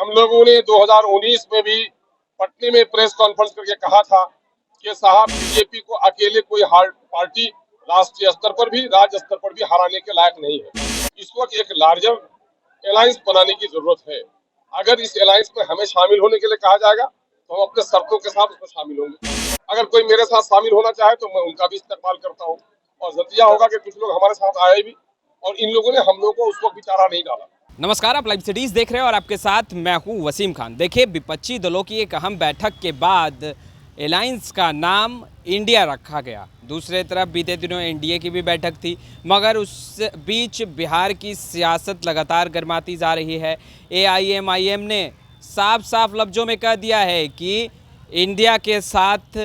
हम लोगों ने 2019 में भी पटना में प्रेस कॉन्फ्रेंस करके कहा था कि साहब बीजेपी को अकेले कोई पार्टी राष्ट्रीय स्तर पर भी राज्य स्तर पर भी हराने के लायक नहीं है। इस वक्त एक लार्जर अलायंस बनाने की जरूरत है। अगर इस अलायंस में हमें शामिल होने के लिए कहा जाएगा तो हम अपने शर्तों के साथ उसमें शामिल होंगे। अगर कोई मेरे साथ शामिल होना चाहे तो मैं उनका भी इस्तेमाल करता हूँ। और नतीजा होगा कि कुछ लोग हमारे साथ आए भी और इन लोगों ने हम लोगों को उस वक्त विचारा नहीं डाला। नमस्कार, आप लाइव सिटीज देख रहे हैं और आपके साथ मैं हूं वसीम खान। देखिए, विपक्षी दलों की एक अहम बैठक के बाद अलायंस का नाम इंडिया रखा गया। दूसरे तरफ बीते दिनों एनडीए की भी बैठक थी, मगर उस बीच बिहार की सियासत लगातार गर्माती जा रही है। एआईएमआईएम ने साफ साफ लफ्ज़ों में कह दिया है कि इंडिया के साथ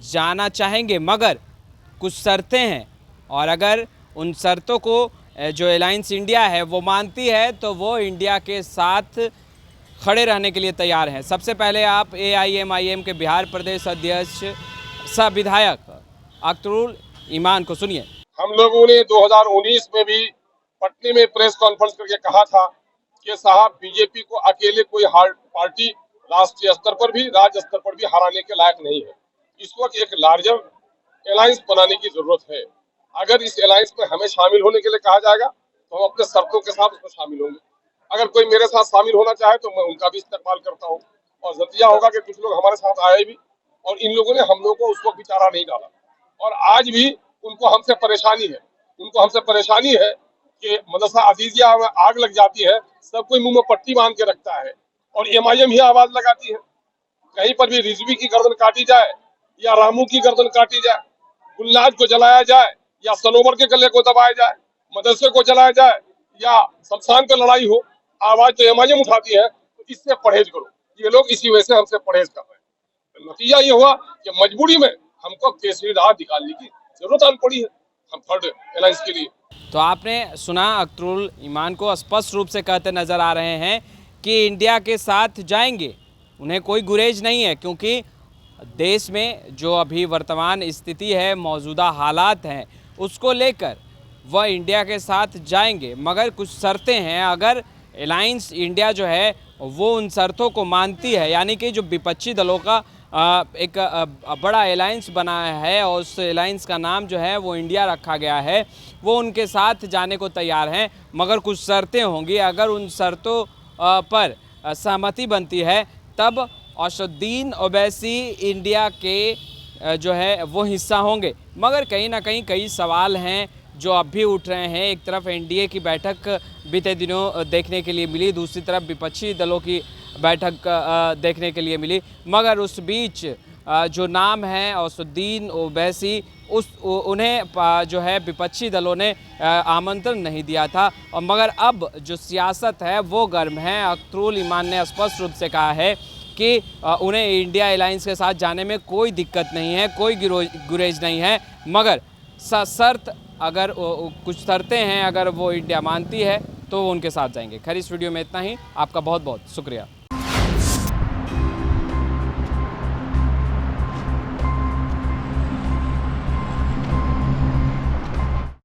जाना चाहेंगे, मगर कुछ शर्तें हैं, और अगर उन शर्तों को जो अलायंस इंडिया है वो मानती है तो वो इंडिया के साथ खड़े रहने के लिए तैयार हैं। सबसे पहले आप एआईएमआईएम के बिहार प्रदेश अध्यक्ष सह विधायक अख्तरुल ईमान को सुनिए। हम लोगों ने 2019 में भी पटना में प्रेस कॉन्फ्रेंस करके कहा था कि साहब बीजेपी को अकेले कोई पार्टी राष्ट्रीय स्तर पर भी राज्य स्तर पर भी हराने के लायक नहीं है। इस वक्त एक लार्जर अलायंस बनाने की जरूरत है। अगर इस अलायंस में हमें शामिल होने के लिए कहा जाएगा तो हम अपने शर्तों के साथ उसमें शामिल होंगे। अगर कोई मेरे साथ शामिल होना चाहे तो मैं उनका भी इस्तेमाल करता हूँ। और नतीजा होगा कि कुछ लोग हमारे साथ आए भी और इन लोगों ने हम लोगों को उस वक्त विचारा नहीं डाला। और आज भी उनको हमसे परेशानी है कि मदरसा अजीजिया में आग लग जाती है, सब कोई मुंह में पट्टी बांध के रखता है और एमआईएम ही आवाज लगाती है। कहीं पर भी रिजवी की गर्दन काटी जाए या रामू की गर्दन काटी जाए, गुलनाज को जलाया जाए या सनोवर के गले को दबाया जाए, मदरसे को जलाया जाए या शमशान पर लड़ाई हो, आवाज तो एमआईएम उठाती है। तो इससे परहेज करो। ये लोग इसी वजह से हमसे परहेज कर रहे हैं। तो नतीजा ये हुआ कि मजबूरी में हमको केसरी राह निकालने की जरूरत आन पड़ी है हम थर्ड अलायंस के लिए। तो आपने सुना, अख्तरुल ईमान को स्पष्ट रूप से कहते नजर आ रहे हैं कि इंडिया के साथ जाएंगे, उन्हें कोई गुरेज नहीं है, क्योंकि देश में जो अभी वर्तमान स्थिति है, मौजूदा हालात हैं, उसको लेकर वह इंडिया के साथ जाएंगे, मगर कुछ शर्तें हैं। अगर अलायंस इंडिया जो है वो उन शर्तों को मानती है, यानी कि जो विपक्षी दलों का एक बड़ा अलायंस बना है और उस अलायंस का नाम जो है वो इंडिया रखा गया है, वो उनके साथ जाने को तैयार हैं, मगर कुछ शर्तें होंगी। अगर उन शर्तों पर सहमति बनती है तब असदुद्दीन ओवैसी इंडिया के जो है वो हिस्सा होंगे। मगर कहीं ना कहीं कई सवाल हैं जो अब भी उठ रहे हैं। एक तरफ एनडीए की बैठक बीते दिनों देखने के लिए मिली, दूसरी तरफ विपक्षी दलों की बैठक देखने के लिए मिली, मगर उस बीच जो नाम है असदुद्दीन ओवैसी, उन्हें जो है विपक्षी दलों ने आमंत्रण नहीं दिया था। और मगर अब जो सियासत है वो गर्म है। अख्तरुल ईमान ने स्पष्ट रूप से कहा है कि उन्हें इंडिया अलायंस के साथ जाने में कोई दिक्कत नहीं है, कोई गुरेज नहीं है, मगर शर्त, अगर कुछ शर्तें हैं, अगर वो इंडिया मानती है तो वो उनके साथ जाएंगे। खैर, इस वीडियो में इतना ही। आपका बहुत बहुत शुक्रिया।